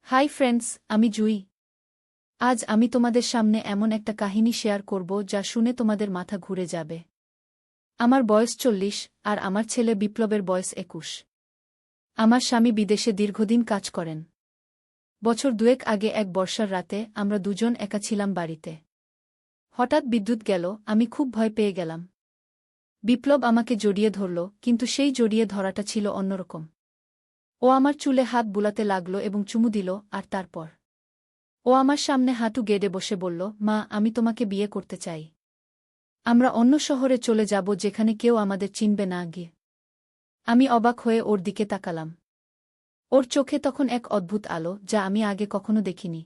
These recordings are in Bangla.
হাই ফ্রেন্ডস, আমি জুই। আজ আমি তোমাদের সামনে এমন একটা কাহিনী শেয়ার করব যা শুনে তোমাদের মাথা ঘুরে যাবে। আমার বয়স 40 আর আমার ছেলে বিপ্লবের বয়স 21। আমার স্বামী বিদেশে দীর্ঘদিন কাজ করেন। বছর দুয়েক আগে এক বর্ষার রাতে আমরা দুজন একা ছিলাম বাড়িতে। হঠাৎ বিদ্যুৎ গেল, আমি খুব ভয় পেয়ে গেলাম। বিপ্লব আমাকে জড়িয়ে ধরল, কিন্তু সেই জড়িয়ে ধরাটা ছিল অন্যরকম। ও আমার চুলে হাত বুলাতে লাগল এবং চুমু দিল, আর তারপর ও আমার সামনে হাঁটু গেড়ে বসে বলল, মা, আমি তোমাকে বিয়ে করতে চাই। আমরা অন্য শহরে চলে যাব যেখানে কেউ আমাদের চিনবে না গিয়ে। আমি অবাক হয়ে ওর দিকে তাকালাম। ওর চোখে তখন এক অদ্ভুত আলো যা আমি আগে কখনো দেখিনি।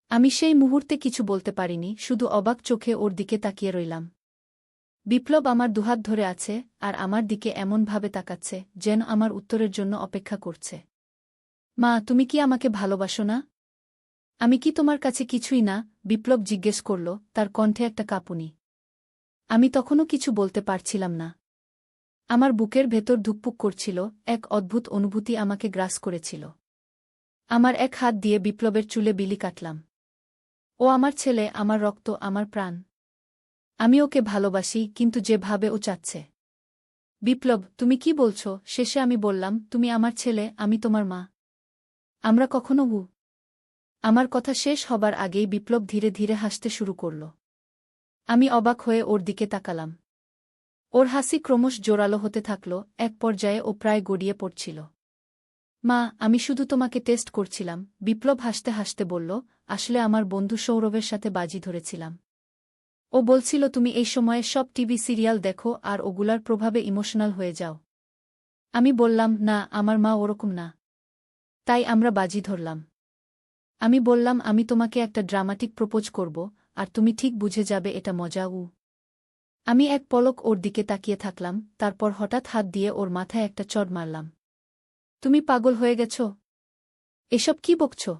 আমি সেই মুহূর্তে কিছু বলতে পারিনি, শুধু অবাক চোখে ওর দিকে তাকিয়ে রইলাম। বিপ্লব আমার দুহাত ধরে আছে আর আমার দিকে এমনভাবে তাকাচ্ছে যেন আমার উত্তরের জন্য অপেক্ষা করছে। মা, তুমি কি আমাকে ভালোবাসো না? আমি কি তোমার কাছে কিছুই না? বিপ্লব জিজ্ঞেস করল, তার কণ্ঠে একটা কাঁপুনি। আমি তখনও কিছু বলতে পারছিলাম না। আমার বুকের ভেতর ধুকপুক করছিল, এক অদ্ভুত অনুভূতি আমাকে গ্রাস করেছিল। আমার এক হাত দিয়ে বিপ্লবের চুলে বিলি কাটলাম। ও আমার ছেলে, আমার রক্ত, আমার প্রাণ। আমি ওকে ভালোবাসি, কিন্তু যেভাবে ও চাচ্ছে। বিপ্লব, তুমি কি বলছ? শেষে আমি বললাম, তুমি আমার ছেলে, আমি তোমার মা। আমরা কখনো আমার কথা শেষ হবার আগেই বিপ্লব ধীরে ধীরে হাসতে শুরু করল। আমি অবাক হয়ে ওর দিকে তাকালাম। ওর হাসি ক্রমশ জোরালো হতে থাকল, এক পর্যায়ে ও প্রায় গড়িয়ে পড়ছিল। মা, আমি শুধু তোমাকে টেস্ট করছিলাম, বিপ্লব হাসতে হাসতে বলল। আসলে আমার বন্ধু সৌরভের সাথে বাজি ধরেছিলাম। ও বলছিল তুমি এই সময়ে সব টিভি সিরিয়াল দেখো আর ওগুলার প্রভাবে ইমোশনাল হয়ে যাও। আমি বললাম, না, আমার মা ওরকম না। তাই আমরা বাজি ধরলাম। আমি বললাম, আমি তোমাকে একটা ড্রামাটিক প্রপোজ করব, আর তুমি ঠিক বুঝে যাবে এটা মজা। আমি এক পলক ওর দিকে তাকিয়ে থাকলাম, তারপর হঠাৎ হাত দিয়ে ওর মাথায় একটা চড় মারলাম। তুমি পাগল হয়ে গেছ? এসব কি বকছ?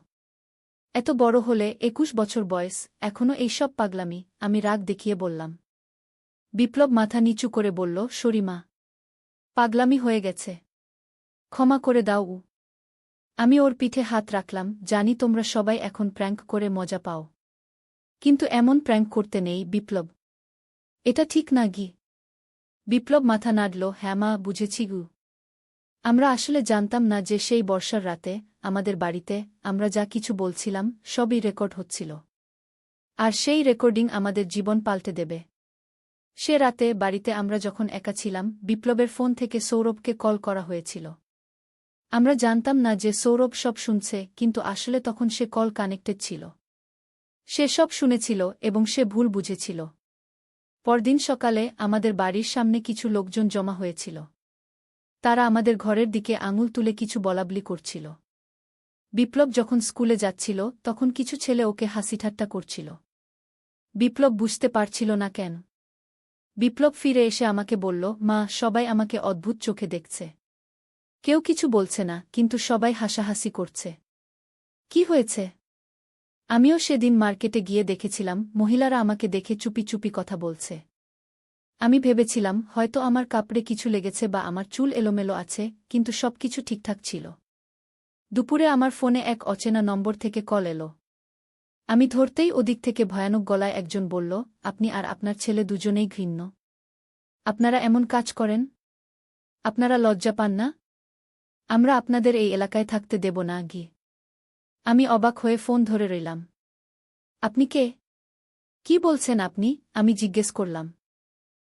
এত বড় হলে, 21 বছর বয়স, এখনো এইসব পাগলামি? আমি রাগ দেখিয়ে বললাম। বিপ্লব মাথা নিচু করে বলল, সরিমা, পাগলামি হয়ে গেছে। ক্ষমা করে দাও। আমি ওর পিঠে হাত রাখলাম, জানি তোমরা সবাই এখন প্র্যাঙ্ক করে মজা পাও। কিন্তু এমন প্র্যাঙ্ক করতে নেই, বিপ্লব। এটা ঠিক না গি। বিপ্লব মাথা নাড়ল, হ্যাঁ মা, বুঝেছি গু। আমরা আসলে জানতাম না যে সেই বর্ষার রাতে আমাদের বাড়িতে আমরা যা কিছু বলছিলাম সবই রেকর্ড হচ্ছিল। আর সেই রেকর্ডিং আমাদের জীবন পাল্টে দেবে। সে রাতে বাড়িতে আমরা যখন একা ছিলাম, বিপ্লবের ফোন থেকে সৌরভকে কল করা হয়েছিল। আমরা জানতাম না যে সৌরভ সব শুনছে, কিন্তু আসলে তখন সে কল কানেক্টেড ছিল। সে সব শুনেছিল এবং সে ভুল বুঝেছিল। পরদিন সকালে আমাদের বাড়ির সামনে কিছু লোকজন জমা হয়েছিল। তারা আমাদের ঘরের দিকে আঙুল তুলে কিছু বলাবলি করছিল। বিপ্লব যখন স্কুলে যাচ্ছিল তখন কিছু ছেলে ওকে হাসিঠাট্টা করছিল। বিপ্লব বুঝতে পারছিল না কেন। বিপ্লব ফিরে এসে আমাকে বলল, মা, সবাই আমাকে অদ্ভুত চোখে দেখছে। কেউ কিছু বলছে না, কিন্তু সবাই হাসাহাসি করছে। কি হয়েছে? আমিও সেদিন মার্কেটে গিয়ে দেখেছিলাম মহিলারা আমাকে দেখে চুপি চুপি কথা বলছে। আমি ভেবেছিলাম হয়তো আমার কাপড়ে কিছু লেগেছে বা আমার চুল এলোমেলো আছে, কিন্তু সবকিছু ঠিকঠাক ছিল। দুপুরে আমার ফোনে এক অচেনা নম্বর থেকে কল এলো। আমি ধরতেই ওদিক থেকে ভয়ানক গলায় একজন বলল, আপনি আর আপনার ছেলে দুজনেই ঘৃণ্য। আপনারা এমন কাজ করেন? আপনারা লজ্জা পান না? আমরা আপনাদের এই এলাকায় থাকতে দেব না গিয়ে। আমি অবাক হয়ে ফোন ধরে রইলাম। আপনি কে? কি বলছেন আপনি? আমি জিজ্ঞেস করলাম।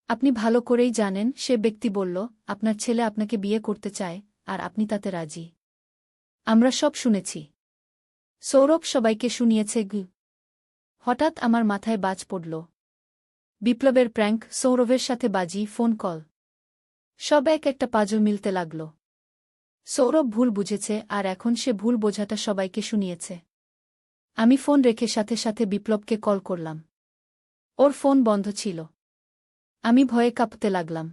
আপনি ভালো করেই জানেন, সে ব্যক্তি বলল, আপনার ছেলে আপনাকে বিয়ে করতে চায়, আর আপনি তাতে রাজি। আমরা সব শুনেছি। সৌরভ সবাইকে শুনিয়েছে গু। হঠাৎ আমার মাথায় বাজ পড়ল। বিপ্লবের প্র্যাঙ্ক, সৌরভের সাথে বাজি, ফোন কল, সব এক একটা পাজল মিলতে লাগল। সৌরভ ভুল বুঝেছে আর এখন সে ভুল বোঝাটা সবাইকে শুনিয়েছে। আমি ফোন রেখে সাথে সাথে বিপ্লবকে কল করলাম। ওর ফোন বন্ধ ছিল। আমি ভয়ে কাঁপতে লাগলাম।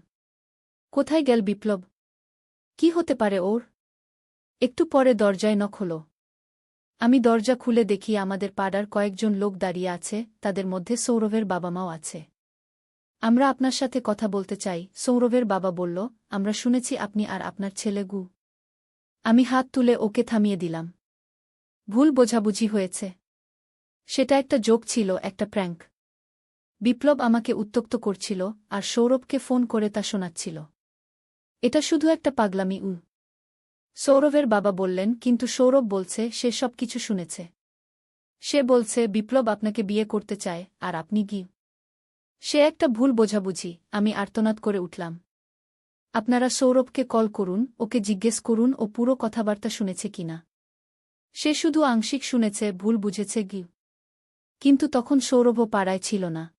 কোথায় গেল বিপ্লব? কি হতে পারে ওর? একটু পরে দরজায় নক হলো। আমি দরজা খুলে দেখি আমাদের পাড়ার কয়েকজন লোক দাঁড়িয়ে আছে, তাদের মধ্যে সৌরভের বাবা মাও আছে। আমরা আপনার সাথে কথা বলতে চাই, সৌরভের বাবা বলল। আমরা শুনেছি আপনি আর আপনার ছেলে গু। আমি হাত তুলে ওকে থামিয়ে দিলাম। ভুল বোঝাবুঝি হয়েছে। সেটা একটা জোক ছিল, একটা প্র্যাঙ্ক। বিপ্লব আমাকে উত্ত্যক্ত করছিল আর সৌরভকে ফোন করে তা শোনাচ্ছিল। এটা শুধু একটা পাগলামি। সৌরভের বাবা বললেন, কিন্তু সৌরভ বলছে সে সব কিছু শুনেছে। সে বলছে বিপ্লব আপনাকে বিয়ে করতে চায় আর আপনি কি। সে একটা ভুল বোঝাবুঝি। আমি আর্তনাদ করে উঠলাম। আপনারা সৌরভকে কল করুন, ওকে জিজ্ঞেস করুন ও পুরো কথাবার্তা শুনেছে কিনা। সে শুধু আংশিক শুনেছে, ভুল বুঝেছে কি। কিন্তু তখন সৌরভও পাড়ায় ছিল না।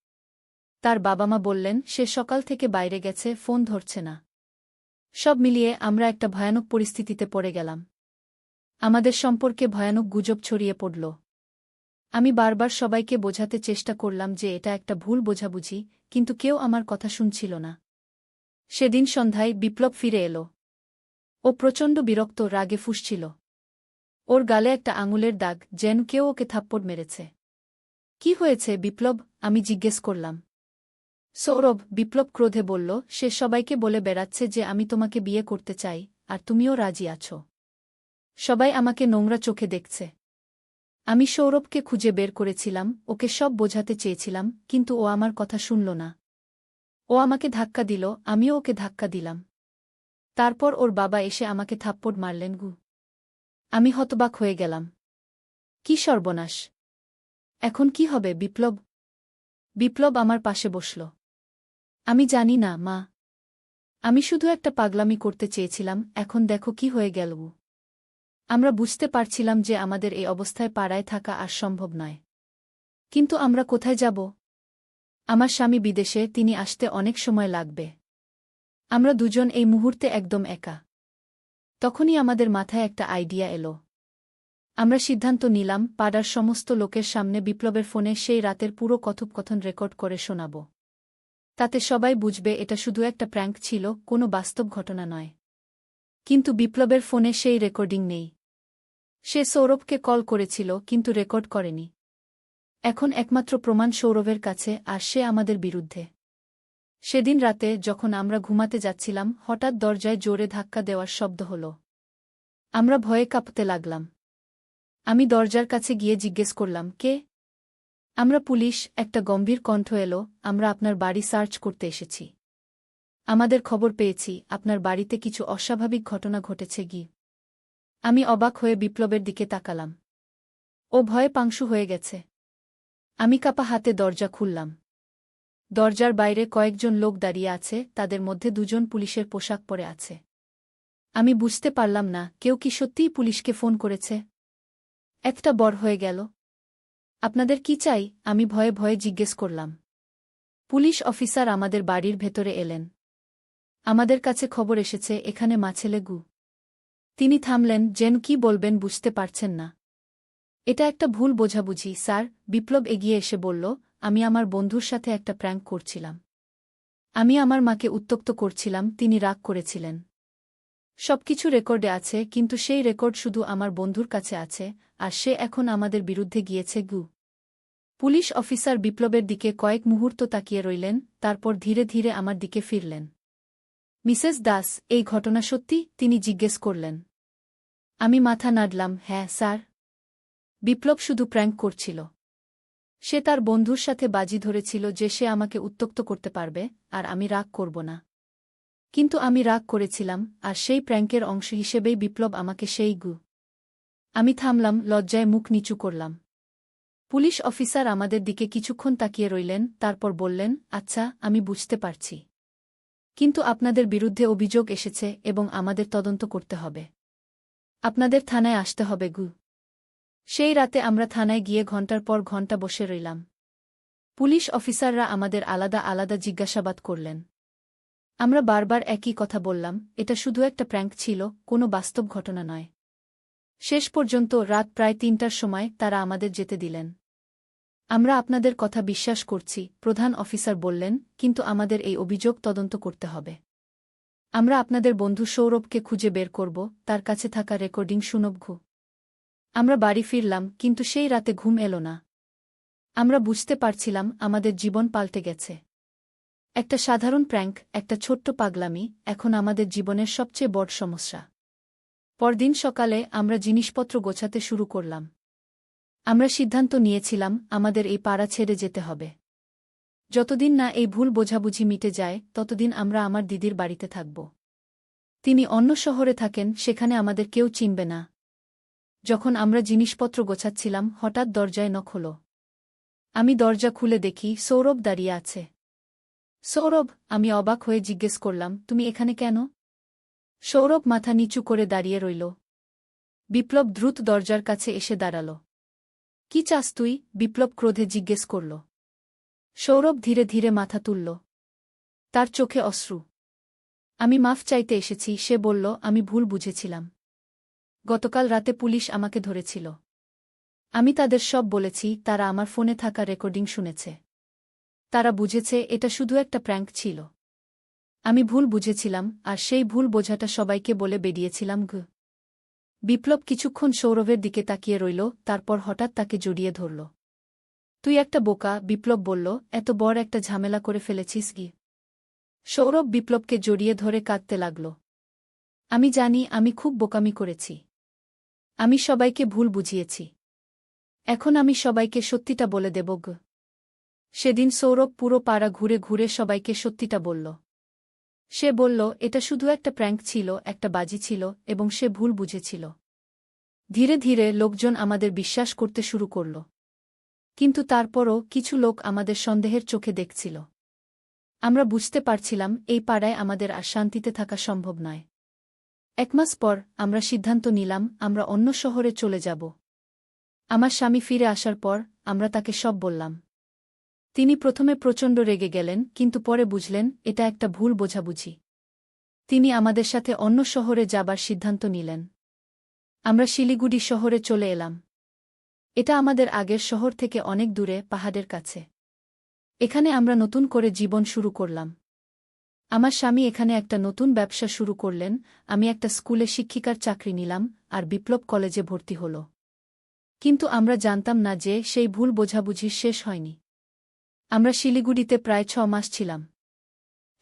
তার বাবা মা বললেন সে সকাল থেকে বাইরে গেছে, ফোন ধরছে না। সব মিলিয়ে আমরা একটা ভয়ানক পরিস্থিতিতে পড়ে গেলাম। আমাদের সম্পর্কে ভয়ানক গুজব ছড়িয়ে পড়ল। আমি বারবার সবাইকে বোঝাতে চেষ্টা করলাম যে এটা একটা ভুল বোঝাবুঝি, কিন্তু কেউ আমার কথা শুনছিল না। সেদিন সন্ধ্যায় বিপ্লব ফিরে এলো। ও প্রচণ্ড বিরক্ত, রাগে ফুঁসছিল। ওর গালে একটা আঙুলের দাগ, যেন কেউ ওকে থাপ্পড় মেরেছে। কি হয়েছে বিপ্লব, আমি জিজ্ঞেস করলাম। সৌরভ, বিপ্লব ক্রোধে বলল, সে সবাইকে বলে বেড়াচ্ছে যে আমি তোমাকে বিয়ে করতে চাই, আর তুমিও রাজি আছো। সবাই আমাকে নোংরা চোখে দেখছে। আমি সৌরভকে খুঁজে বের করেছিলাম, ওকে সব বোঝাতে চেয়েছিলাম, কিন্তু ও আমার কথা শুনল না। ও আমাকে ধাক্কা দিল, আমিও ওকে ধাক্কা দিলাম। তারপর ওর বাবা এসে আমাকে থাপ্পড় মারলেন। আমি হতবাক হয়ে গেলাম। কি সর্বনাশ! এখন কি হবে বিপ্লব? বিপ্লব আমার পাশে বসল। আমি জানি না মা। আমি শুধু একটা পাগলামি করতে চেয়েছিলাম, এখন দেখো কি হয়ে গেল। আমরা বুঝতে পারছিলাম যে আমাদের এই অবস্থায় পাড়ায় থাকা আর সম্ভব নয়। কিন্তু আমরা কোথায় যাব? আমার স্বামী বিদেশে, তিনি আসতে অনেক সময় লাগবে। আমরা দুজন এই মুহূর্তে একদম একা। তখনই আমাদের মাথায় একটা আইডিয়া এলো। আমরা সিদ্ধান্ত নিলাম পাড়ার সমস্ত লোকের সামনে বিপ্লবের ফোনে সেই রাতের পুরো কথোপকথন রেকর্ড করে শোনাব। তাতে সবাই বুঝবে এটা শুধু একটা প্র্যাঙ্ক ছিল, কোনো বাস্তব ঘটনা নয়। কিন্তু বিপ্লবের ফোনে সেই রেকর্ডিং নেই। সে সৌরভকে কল করেছিল, কিন্তু রেকর্ড করেনি। এখন একমাত্র প্রমাণ সৌরভের কাছে, আর সে আমাদের বিরুদ্ধে। সেদিন রাতে যখন আমরা ঘুমাতে যাচ্ছিলাম, হঠাৎ দরজায় জোরে ধাক্কা দেওয়ার শব্দ হল। আমরা ভয়ে কাঁপতে লাগলাম। আমি দরজার কাছে গিয়ে জিজ্ঞেস করলাম, কে? আমরা পুলিশ, একটা গম্ভীর কণ্ঠ এলো। আমরা আপনার বাড়ি সার্চ করতে এসেছি। আমাদের খবর পেয়েছি আপনার বাড়িতে কিছু অস্বাভাবিক ঘটনা ঘটেছে। আমি অবাক হয়ে বিপ্লবের দিকে তাকালাম। ও ভয়ে পাংশু হয়ে গেছে। আমি কাঁপা হাতে দরজা খুললাম। দরজার বাইরে কয়েকজন লোক দাঁড়িয়ে আছে, তাদের মধ্যে দুজন পুলিশের পোশাক পরে আছে। আমি বুঝতে পারলাম না, কেউ কি সত্যিই পুলিশকে ফোন করেছে? একটা বড় হয়ে গেল। আপনাদের কি চাই? আমি ভয়ে ভয়ে জিজ্ঞেস করলাম। পুলিশ অফিসার আমাদের বাড়ির ভেতরে এলেন। আমাদের কাছে খবর এসেছে এখানে মাছেলে। তিনি থামলেন, যেন কি বলবেন বুঝতে পারছেন না। এটা একটা ভুল বোঝাবুঝি স্যার। বিপ্লব এগিয়ে এসে বলল, আমি আমার বন্ধুর সাথে একটা প্র্যাঙ্ক করছিলাম। আমি আমার মাকে উত্ত্যক্ত করছিলাম, তিনি রাগ করেছিলেন। সবকিছু রেকর্ডে আছে, কিন্তু সেই রেকর্ড শুধু আমার বন্ধুর কাছে আছে, আর সে এখন আমাদের বিরুদ্ধে গিয়েছে। পুলিশ অফিসার বিপ্লবের দিকে কয়েক মুহূর্ত তাকিয়ে রইলেন, তারপর ধীরে ধীরে আমার দিকে ফিরলেন। মিসেস দাস, এই ঘটনা সত্যি? তিনি জিজ্ঞেস করলেন। আমি মাথা নাড়লাম, হ্যাঁ স্যার। বিপ্লব শুধু প্র্যাঙ্ক করছিল। সে তার বন্ধুর সাথে বাজি ধরেছিল যে সে আমাকে উত্ত্যক্ত করতে পারবে, আর আমি রাগ করব না। কিন্তু আমি রাগ করেছিলাম, আর সেই প্র্যাঙ্কের অংশ হিসেবেই বিপ্লব আমাকে সেই আমি থামলাম, লজ্জায় মুখ নিচু করলাম। পুলিশ অফিসার আমাদের দিকে কিছুক্ষণ তাকিয়ে রইলেন, তারপর বললেন, আচ্ছা, আমি বুঝতে পারছি। কিন্তু আপনাদের বিরুদ্ধে অভিযোগ এসেছে এবং আমাদের তদন্ত করতে হবে। আপনাদের থানায় আসতে হবে। সেই রাতে আমরা থানায় গিয়ে ঘণ্টার পর ঘণ্টা বসে রইলাম। পুলিশ অফিসাররা আমাদের আলাদা আলাদা জিজ্ঞাসাবাদ করলেন। আমরা বারবার একই কথা বললাম, এটা শুধু একটা প্র্যাঙ্ক ছিল, কোনো বাস্তব ঘটনা নয়। শেষ পর্যন্ত রাত প্রায় ৩টার সময় তারা আমাদের যেতে দিলেন। আমরা আপনাদের কথা বিশ্বাস করছি, প্রধান অফিসার বললেন, কিন্তু আমাদের এই অভিযোগ তদন্ত করতে হবে। আমরা আপনাদের বন্ধু সৌরভকে খুঁজে বের করব, তার কাছে থাকা রেকর্ডিং শুনব। আমরা বাড়ি ফিরলাম, কিন্তু সেই রাতে ঘুম এলো না। আমরা বুঝতে পারছিলাম আমাদের জীবন পাল্টে গেছে। একটা সাধারণ প্র্যাঙ্ক, একটা ছোট্ট পাগলামি, এখন আমাদের জীবনের সবচেয়ে বড় সমস্যা। পরদিন সকালে আমরা জিনিসপত্র গোছাতে শুরু করলাম। আমরা সিদ্ধান্ত নিয়েছিলাম আমাদের এই পাড়া ছেড়ে যেতে হবে। যতদিন না এই ভুল বোঝাবুঝি মিটে যায় ততদিন আমরা আমার দিদির বাড়িতে থাকব। তিনি অন্য শহরে থাকেন, সেখানে আমাদের কেউ চিনবে না। যখন আমরা জিনিসপত্র গোছাচ্ছিলাম হঠাৎ দরজায় নক হলো। আমি দরজা খুলে দেখি সৌরভ দাঁড়িয়ে আছে। সৌরভ, আমি অবাক হয়ে জিজ্ঞেস করলাম, তুমি এখানে কেন? সৌরভ মাথা নিচু করে দাঁড়িয়ে রইল। বিপ্লব দ্রুত দরজার কাছে এসে দাঁড়াল। কি চাস তুই? বিপ্লব ক্রোধে জিজ্ঞেস করল। সৌরভ ধীরে ধীরে মাথা তুলল। তার চোখে অশ্রু। আমি মাফ চাইতে এসেছি, সে বলল। আমি ভুল বুঝেছিলাম। গতকাল রাতে পুলিশ আমাকে ধরেছিল। আমি তাদের সব বলেছি, তারা আমার ফোনে থাকা রেকর্ডিং শুনেছে। তারা বুঝেছে এটা শুধু একটা প্র্যাঙ্ক ছিল। আমি ভুল বুঝেছিলাম, আর সেই ভুল বোঝাটা সবাইকে বলে বেরিয়েছিলাম। বিপ্লব কিছুক্ষণ সৌরভের দিকে তাকিয়ে রইল, তারপর হঠাৎ তাকে জড়িয়ে ধরল। তুই একটা বোকা, বিপ্লব বলল। এত বড় একটা ঝামেলা করে ফেলেছিস কি? সৌরভ বিপ্লবকে জড়িয়ে ধরে কাঁদতে লাগল। আমি জানি আমি খুব বোকামি করেছি। আমি সবাইকে ভুল বুঝিয়েছি। এখন আমি সবাইকে সত্যিটা বলে দেব। সেদিন সৌরভ পুরো পাড়া ঘুরে ঘুরে সবাইকে সত্যিটা বলল। সে বলল এটা শুধু একটা প্র্যাঙ্ক ছিল, একটা বাজি ছিল, এবং সে ভুল বুঝেছিল। ধীরে ধীরে লোকজন আমাদের বিশ্বাস করতে শুরু করল। কিন্তু তারপরও কিছু লোক আমাদের সন্দেহের চোখে দেখছিল। আমরা বুঝতে পারছিলাম এই পাড়ায় আমাদের আর শান্তিতে থাকা সম্ভব নয়। 1 মাস পর আমরা সিদ্ধান্ত নিলাম আমরা অন্য শহরে চলে যাব। আমার স্বামী ফিরে আসার পর আমরা তাকে সব বললাম। তিনি প্রথমে প্রচণ্ড রেগে গেলেন, কিন্তু পরে বুঝলেন এটা একটা ভুল বোঝাবুঝি। তিনি আমাদের সাথে অন্য শহরে যাবার সিদ্ধান্ত নিলেন। আমরা শিলিগুড়ি শহরে চলে এলাম। এটা আমাদের আগের শহর থেকে অনেক দূরে, পাহাড়ের কাছে। এখানে আমরা নতুন করে জীবন শুরু করলাম। আমার স্বামী এখানে একটা নতুন ব্যবসা শুরু করলেন, আমি একটা স্কুলে শিক্ষিকার চাকরি নিলাম, আর বিপ্লব কলেজে ভর্তি হল। কিন্তু আমরা জানতাম না যে সেই ভুল বোঝাবুঝি শেষ হয়নি। আমরা শিলিগুড়িতে প্রায় 6 মাস ছিলাম।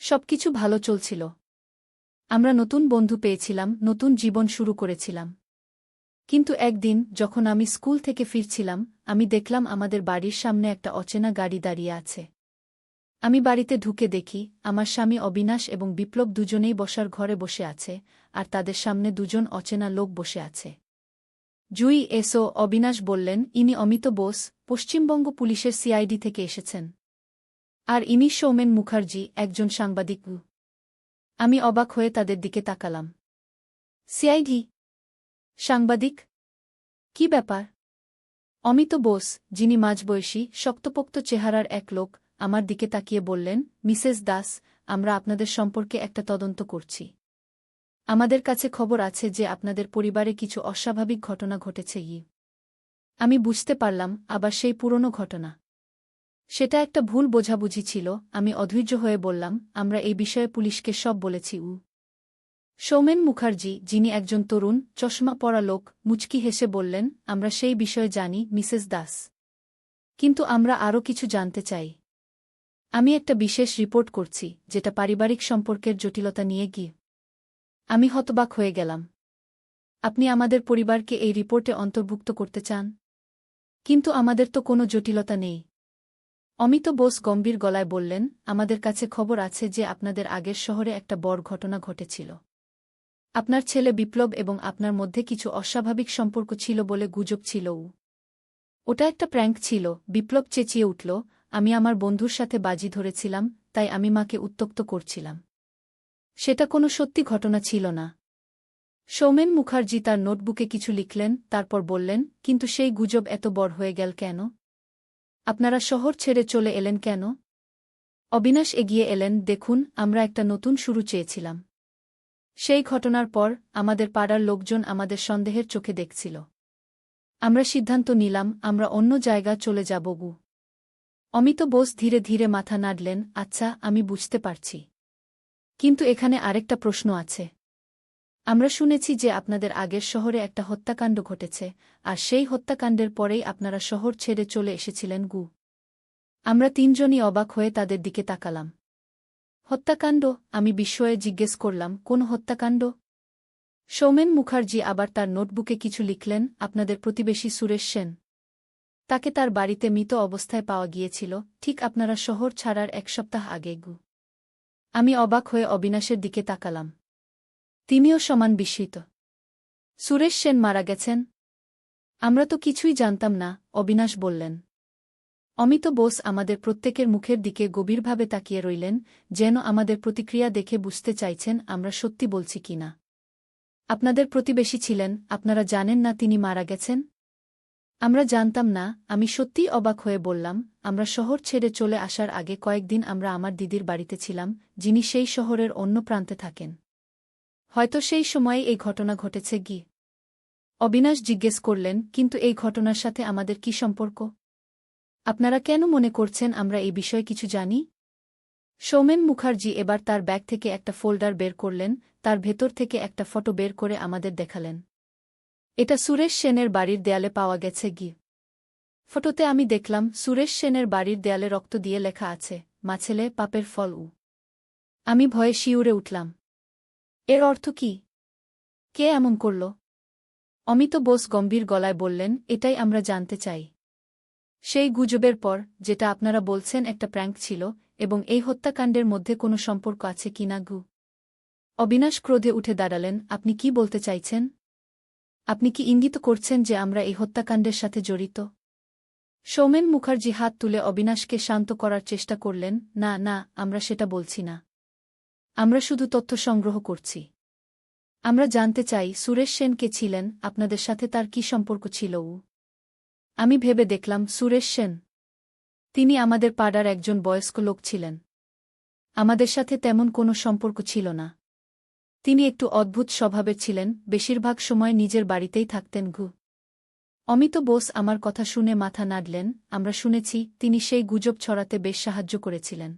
সবকিছু ভালো চলছিল। আমরা নতুন বন্ধু পেয়েছিলাম, নতুন জীবন শুরু করেছিলাম। কিন্তু একদিন যখন আমি স্কুল থেকে ফিরছিলাম, আমি দেখলাম আমাদের বাড়ির সামনে একটা অচেনা গাড়ি দাঁড়িয়ে আছে। আমি বাড়িতে ঢুকে দেখি আমার স্বামী অবিনাশ এবং বিপ্লব দুজনেই বসার ঘরে বসে আছে, আর তাদের সামনে দুজন অচেনা লোক বসে আছে। জুই, এসো, অবিনাশ বললেন। ইনি অমিত বোস, পশ্চিমবঙ্গ পুলিশের সিআইডি থেকে এসেছেন। আর ইনি সৌমেন মুখার্জি, একজন সাংবাদিক। আমি অবাক হয়ে তাদের দিকে তাকালাম। সিআইডি? সাংবাদিক? কি ব্যাপার? অমিত বোস, যিনি মাঝবয়সী শক্তপোক্ত চেহারার এক লোক, আমার দিকে তাকিয়ে বললেন, মিসেস দাস, আমরা আপনাদের সম্পর্কে একটা তদন্ত করছি। আমাদের কাছে খবর আছে যে আপনাদের পরিবারে কিছু অস্বাভাবিক ঘটনা ঘটেছে। আমি বুঝতে পারলাম আবার সেই পুরনো ঘটনা। সেটা একটা ভুল বোঝাবুঝি ছিল। আমি অধৈর্য হয়ে বললাম, আমরা এই বিষয়ে পুলিশকে সব বলেছি। সৌমেন মুখার্জি, যিনি একজন তরুণ চশমা পরা লোক, মুচকি হেসে বললেন, আমরা সেই বিষয়ে জানি মিসেস দাস। কিন্তু আমরা আরও কিছু জানতে চাই। আমি একটা বিশেষ রিপোর্ট করছি, যেটা পারিবারিক সম্পর্কের জটিলতা নিয়ে গিয়ে। আমি হতবাক হয়ে গেলাম। আপনি আমাদের পরিবারকে এই রিপোর্টে অন্তর্ভুক্ত করতে চান? কিন্তু আমাদের তো কোনো জটিলতা নেই। অমিত বোস গম্ভীর গলায় বললেন, আমাদের কাছে খবর আছে যে আপনাদের আগের শহরে একটা বড় ঘটনা ঘটেছিল। আপনার ছেলে বিপ্লব এবং আপনার মধ্যে কিছু অস্বাভাবিক সম্পর্ক ছিল বলে গুজব ছিল। ওটা একটা প্র্যাঙ্ক ছিল। বিপ্লব চেঁচিয়ে উঠল, আমি আমার বন্ধুর সাথে বাজি ধরেছিলাম, তাই আমি মাকে উত্ত্যক্ত করছিলাম। সেটা কোনো সত্যি ঘটনা ছিল না। সৌমেন মুখার্জি তার নোটবুকে কিছু লিখলেন, তারপর বললেন, কিন্তু সেই গুজব এত বড় হয়ে গেল কেন? আপনারা শহর ছেড়ে চলে এলেন কেন? অবিনাশ এগিয়ে এলেন, দেখুন, আমরা একটা নতুন শুরু চেয়েছিলাম। সেই ঘটনার পর আমাদের পাড়ার লোকজন আমাদের সন্দেহের চোখে দেখছিল। আমরা সিদ্ধান্ত নিলাম আমরা অন্য জায়গা চলে যাব। অমিত বোস ধীরে ধীরে মাথা নাড়লেন, আচ্ছা, আমি বুঝতে পারছি। কিন্তু এখানে আরেকটা প্রশ্ন আছে। আমরা শুনেছি যে আপনাদের আগের শহরে একটা হত্যাকাণ্ড ঘটেছে, আর সেই হত্যাকাণ্ডের পরেই আপনারা শহর ছেড়ে চলে এসেছিলেন। আমরা তিনজনই অবাক হয়ে তাদের দিকে তাকালাম। হত্যাকাণ্ড? আমি বিস্ময়ে জিজ্ঞেস করলাম, কোন হত্যাকাণ্ড? সৌমেন মুখার্জি আবার তার নোটবুকে কিছু লিখলেন। আপনাদের প্রতিবেশী সুরেশ সেন, তাকে তার বাড়িতে মৃত অবস্থায় পাওয়া গিয়েছিল, ঠিক আপনারা শহর ছাড়ার 1 সপ্তাহ আগে। আমি অবাক হয়ে অবিনাশের দিকে তাকালাম। তিনিও সমান বিস্মিত। সুরেশ সেন মারা গেছেন? আমরা তো কিছুই জানতাম না, অবিনাশ বললেন। অমিত বোস আমাদের প্রত্যেকের মুখের দিকে গভীরভাবে তাকিয়ে রইলেন, যেন আমাদের প্রতিক্রিয়া দেখে বুঝতে চাইছেন আমরা সত্যি বলছি কিনা। আপনাদের প্রতিবেশী ছিলেন, আপনারা জানেন না তিনি মারা গেছেন? আমরা জানতাম না। আমি সত্যিই অবাক হয়ে বললাম। আমরা শহর ছেড়ে চলে আসার আগে কয়েকদিন আমরা আমার দিদির বাড়িতে ছিলাম, যিনি সেই শহরের অন্য প্রান্তে থাকেন। হয়তো সেই সময়ে এই ঘটনা ঘটেছে। অবিনাশ জিজ্ঞেস করলেন, কিন্তু এই ঘটনার সাথে আমাদের কি সম্পর্ক? আপনারা কেন মনে করছেন আমরা এই বিষয়ে কিছু জানি? সৌমেন মুখার্জি এবার তার ব্যাগ থেকে একটা ফোল্ডার বের করলেন, তার ভেতর থেকে একটা ফটো বের করে আমাদের দেখালেন। এটা সুরেশ সেনের বাড়ির দেয়ালে পাওয়া গেছে। ফটোতে আমি দেখলাম সুরেশ সেনের বাড়ির দেয়ালে রক্ত দিয়ে লেখা আছে, মা ছেলে পাপের ফল। আমি ভয়ে শিউরে উঠলাম। এর অর্থ কি? কে এমন করল? অমিত বোস গম্ভীর গলায় বললেন, এটাই আমরা জানতে চাই। সেই গুজবের পর, যেটা আপনারা বলছেন একটা প্র্যাঙ্ক ছিল, এবং এই হত্যাকাণ্ডের মধ্যে কোনো সম্পর্ক আছে কিনা। অবিনাশ ক্রোধে উঠে দাঁড়ালেন। আপনি কি বলতে চাইছেন? আপনি কি ইঙ্গিত করছেন যে আমরা এই হত্যাকাণ্ডের সাথে জড়িত? সৌমেন মুখার্জি হাত তুলে অবিনাশকে শান্ত করার চেষ্টা করলেন। না না, আমরা সেটা বলছি না। আমরা শুধু তথ্য সংগ্রহ করছি। আমরা জানতে চাই সুরেশ সেন কে ছিলেন, আপনাদের সাথে তার কি সম্পর্ক ছিল। আমি ভেবে দেখলাম, সুরেশ সেন, তিনি আমাদের পাড়ার একজন বয়স্ক লোক ছিলেন। আমাদের সাথে তেমন কোনো সম্পর্ক ছিল না। তিনি একটু অদ্ভুত স্বভাবের ছিলেন, বেশিরভাগ সময় নিজের বাড়িতেই থাকতেন। অমিত বোস আমার কথা শুনে মাথা নাড়লেন। আমরা শুনেছি তিনি সেই গুজব ছড়াতে বেশ সাহায্য করেছিলেন।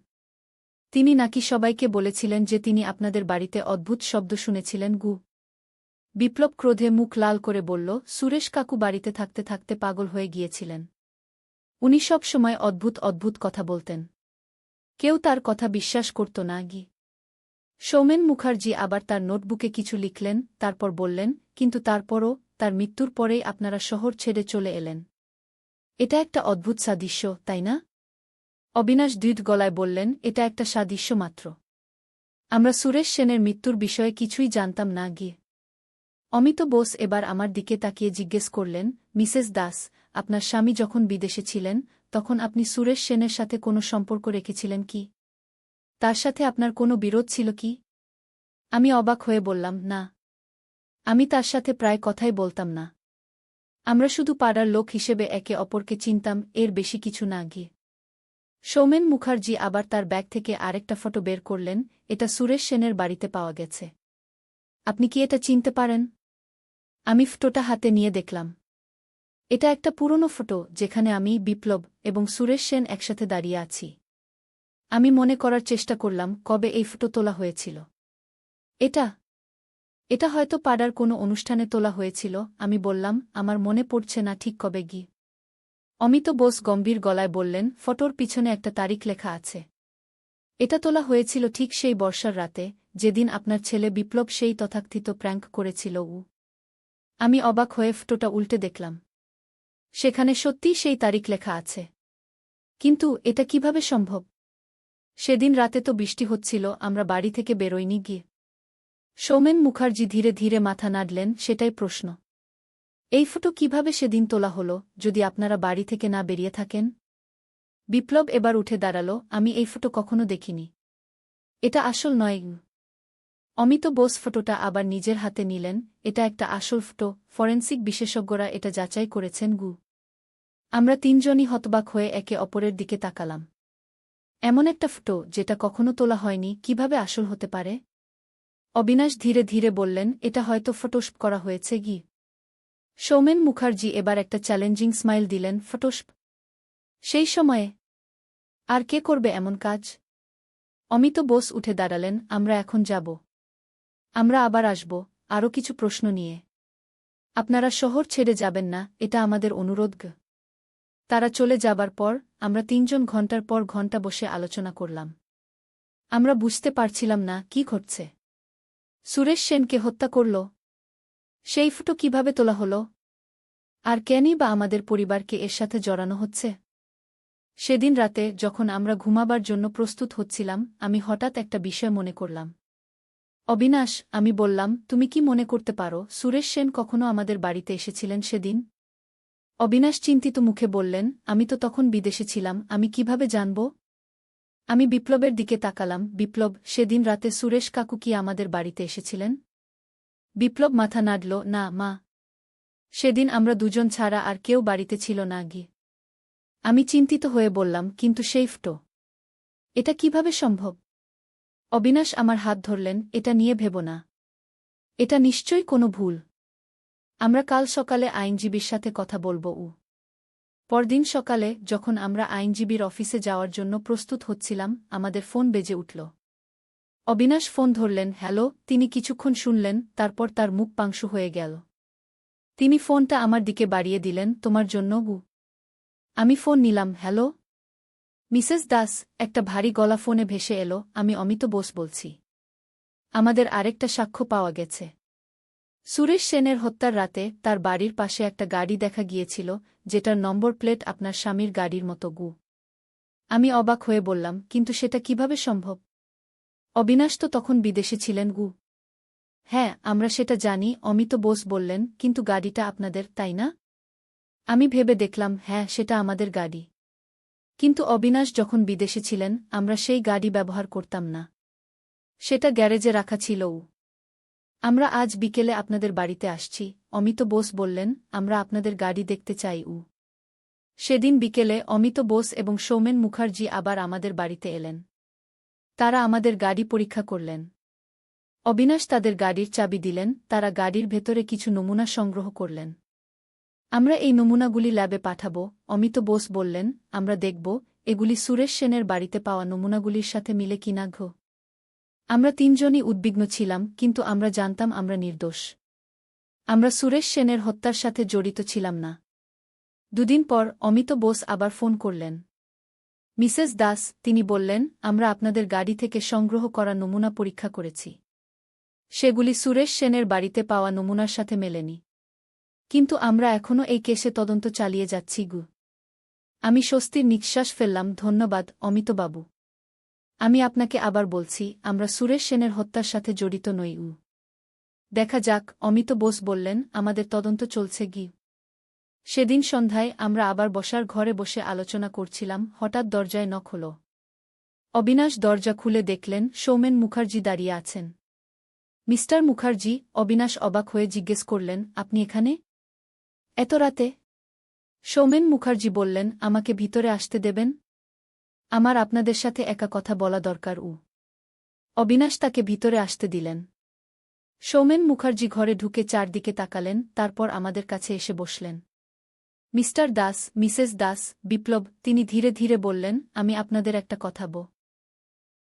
তিনি নাকি সবাইকে বলেছিলেন যে তিনি আপনাদের বাড়িতে অদ্ভুত শব্দ শুনেছিলেন। বিপ্লব ক্রোধে মুখ লাল করে বলল, সুরেশ কাকু বাড়িতে থাকতে থাকতে পাগল হয়ে গিয়েছিলেন। উনি সব সময় অদ্ভুত অদ্ভুত কথা বলতেন। কেউ তার কথা বিশ্বাস করত না। সৌমেন মুখার্জি আবার তার নোটবুকে কিছু লিখলেন, তারপর বললেন, কিন্তু তারপরও, তার মৃত্যুর পরেই আপনারা শহর ছেড়ে চলে এলেন। এটা একটা অদ্ভুত সাদৃশ্য, তাই না? অবিনাশ দৃঢ় গলায় বললেন, এটা একটা সাদৃশ্য মাত্র। আমরা সুরেশ সেনের মৃত্যুর বিষয়ে কিছুই জানতাম না। অমিত বোস এবার আমার দিকে তাকিয়ে জিজ্ঞেস করলেন, মিসেস দাস, আপনার স্বামী যখন বিদেশে ছিলেন, তখন আপনি সুরেশ সেনের সাথে কোনো সম্পর্ক রেখেছিলেন কি? তার সাথে আপনার কোনো বিরোধ ছিল কি? আমি অবাক হয়ে বললাম, না। আমি তার সাথে প্রায় কথাই বলতাম না। আমরা শুধু পাড়ার লোক হিসেবে একে অপরকে চিনতাম, এর বেশি কিছু না। সৌমেন মুখার্জি আবার তার ব্যাগ থেকে আরেকটা ফটো বের করলেন। এটা সুরেশ সেনের বাড়িতে পাওয়া গেছে। আপনি কি এটা চিনতে পারেন? আমি ফটোটা হাতে নিয়ে দেখলাম। এটা একটা পুরনো ফটো, যেখানে আমি, বিপ্লব এবং সুরেশ সেন একসাথে দাঁড়িয়ে আছি। আমি মনে করার চেষ্টা করলাম কবে এই ফটো তোলা হয়েছিল। এটা এটা হয়তো পাড়ার কোনো অনুষ্ঠানে তোলা হয়েছিল। আমি বললাম, আমার মনে পড়ছে না ঠিক কবে। অমিত বোস গম্ভীর গলায় বললেন, ফটোর পিছনে একটা তারিখ লেখা আছে। এটা তোলা হয়েছিল ঠিক সেই বর্ষার রাতে, যেদিন আপনার ছেলে বিপ্লব সেই তথাকথিত প্র্যাঙ্ক করেছিল। আমি অবাক হয়ে ফটোটা উল্টে দেখলাম। সেখানে সত্যিই সেই তারিখ লেখা আছে। কিন্তু এটা কিভাবে সম্ভব? সেদিন রাতে তো বৃষ্টি হচ্ছিল, আমরা বাড়ি থেকে বেরোইনি। সৌমেন মুখার্জি ধীরে ধীরে মাথা নাড়লেন। সেটাই প্রশ্ন। এই ফটো কিভাবে সেদিন তোলা হলো, যদি আপনারা বাড়ি থেকে না বেরিয়ে থাকেন? বিপ্লব এবার উঠে দাঁড়াল। আমি এই ফটো কখনো দেখিনি। এটা আসল নয়। অমিত বোস ফটোটা আবার নিজের হাতে নিলেন। এটা একটা আসল ফটো, ফরেনসিক বিশেষজ্ঞরা এটা যাচাই করেছেন। আমরা তিনজনই হতবাক হয়ে একে অপরের দিকে তাকালাম। এমন একটা ফটো যেটা কখনো তোলা হয়নি, কিভাবে আসল হতে পারে? অবিনাশ ধীরে ধীরে বললেন, এটা হয়তো ফটোশপ করা হয়েছে। সৌমেন মুখার্জি এবার একটা চ্যালেঞ্জিং স্মাইল দিলেন। ফটোশপ? সেই সময়ে? আর কে করবে এমন কাজ? অমিত বোস উঠে দাঁড়ালেন। আমরা এখন যাব। আমরা আবার আসব, আরও কিছু প্রশ্ন নিয়ে। আপনারা শহর ছেড়ে যাবেন না, এটা আমাদের অনুরোধ। তারা চলে যাবার পর, আমরা তিনজন ঘণ্টার পর ঘণ্টা বসে আলোচনা করলাম। আমরা বুঝতে পারছিলাম না কি ঘটছে। সুরেশ সেনকে হত্যা করল? সেই ফটো কিভাবে তোলা হলো? আর কেনই বা আমাদের পরিবারকে এর সাথে জড়ানো হচ্ছে? সেদিন রাতে যখন আমরা ঘুমাবার জন্য প্রস্তুত হচ্ছিলাম, আমি হঠাৎ একটা বিষয় মনে করলাম। অবিনাশ, আমি বললাম, তুমি কি মনে করতে পারো সুরেশ সেন কখনো আমাদের বাড়িতে এসেছিলেন সেদিন? অবিনাশ চিন্তিত মুখে বললেন, আমি তো তখন বিদেশে ছিলাম, আমি কিভাবে জানব? আমি বিপ্লবের দিকে তাকালাম। বিপ্লব, সেদিন রাতে সুরেশ কাকু কি আমাদের বাড়িতে এসেছিলেন? বিপ্লব মাথা নাড়ল, না মা। সেদিন আমরা দুজন ছাড়া আর কেউ বাড়িতে ছিল না গি। আমি চিন্তিত হয়ে বললাম, কিন্তু সেই ফটো, এটা কিভাবে সম্ভব? অবিনাশ আমার হাত ধরলেন, এটা নিয়ে ভেবো না। এটা নিশ্চয়ই কোনো ভুল। আমরা কাল সকালে আইনজীবীর সাথে কথা বলব। পরদিন সকালে যখন আমরা আইনজীবীর অফিসে যাওয়ার জন্য প্রস্তুত হচ্ছিলাম, আমাদের ফোন বেজে উঠল। অবিনাশ ফোন ধরলেন। হ্যালো। তিনি কিছুক্ষণ শুনলেন, তারপর তার মুখ পাংশু হয়ে গেল। তিনি ফোনটা আমার দিকে বাড়িয়ে দিলেন, তোমার জন্য গু। আমি ফোন নিলাম। হ্যালো মিসেস দাস, একটা ভারী গলা ফোনে ভেসে এলো। আমি অমিত বোস বলছি। আমাদের আরেকটা সাক্ষ্য পাওয়া গেছে। সুরেশ সেনের হত্যার রাতে তার বাড়ির পাশে একটা গাড়ি দেখা গিয়েছিল, যেটার নম্বর প্লেট আপনার স্বামীর গাড়ির মতো গু। আমি অবাক হয়ে বললাম, কিন্তু সেটা কিভাবে সম্ভব? অবিনাশ তো তখন বিদেশে ছিলেন গু। হ্যাঁ, আমরা সেটা জানি, অমিত বোস বললেন, কিন্তু গাড়িটা আপনাদের, তাই না? আমি ভেবে দেখলাম, হ্যাঁ, সেটা আমাদের গাড়ি। কিন্তু অবিনাশ যখন বিদেশে ছিলেন, আমরা সেই গাড়ি ব্যবহার করতাম না। সেটা গ্যারেজে রাখা ছিল। আমরা আজ বিকেলে আপনাদের বাড়িতে আসছি, অমিত বোস বললেন, আমরা আপনাদের গাড়ি দেখতে চাই। সেদিন বিকেলে অমিত বোস এবং সৌমেন মুখার্জি আবার আমাদের বাড়িতে এলেন। তারা আমাদের গাড়ি পরীক্ষা করলেন। অবিনাশ তাদের গাড়ির চাবি দিলেন, তারা গাড়ির ভেতরে কিছু নমুনা সংগ্রহ করলেন। আমরা এই নমুনাগুলি ল্যাবে পাঠাব, অমিত বোস বললেন, আমরা দেখব এগুলি সুরেশ সেনের বাড়িতে পাওয়া নমুনাগুলির সাথে মিলে কিনা। আমরা তিনজনই উদ্বিগ্ন ছিলাম, কিন্তু আমরা জানতাম আমরা নির্দোষ। আমরা সুরেশ সেনের হত্যার সাথে জড়িত ছিলাম না। দুদিন পর অমিত বোস আবার ফোন করলেন। মিসেস দাস, তিনি বললেন, আমরা আপনাদের গাড়ি থেকে সংগ্রহ করা নমুনা পরীক্ষা করেছি। সেগুলি সুরেশ সেনের বাড়িতে পাওয়া নমুনার সাথে মেলেনি। কিন্তু আমরা এখনও এই কেসে তদন্ত চালিয়ে যাচ্ছি গু। আমি স্বস্তির নিঃশ্বাস ফেললাম। ধন্যবাদ অমিতবাবু। আমি আপনাকে আবার বলছি, আমরা সুরেশ সেনের হত্যার সাথে জড়িত নই। দেখা যাক, অমিত বোস বললেন, আমাদের তদন্ত চলছে গি। সেদিন সন্ধ্যায় আমরা আবার বসার ঘরে বসে আলোচনা করছিলাম, হঠাৎ দরজায় নক হল। অবিনাশ দরজা খুলে দেখলেন সৌমেন মুখার্জি দাঁড়িয়ে আছেন। মিস্টার মুখার্জি, অবিনাশ অবাক হয়ে জিজ্ঞেস করলেন, আপনি এখানে এত রাতে? সৌমেন মুখার্জি বললেন, আমাকে ভিতরে আসতে দেবেন? আমার আপনাদের সাথে একা কথা বলা দরকার। অবিনাশ তাকে ভিতরে আসতে দিলেন। সৌমেন মুখার্জি ঘরে ঢুকে চারদিকে তাকালেন, তারপর আমাদের কাছে এসে বসলেন। মিস্টার দাস, মিসেস দাস, বিপ্লব, তিনি ধীরে ধীরে বললেন, আমি আপনাদের একটা কথা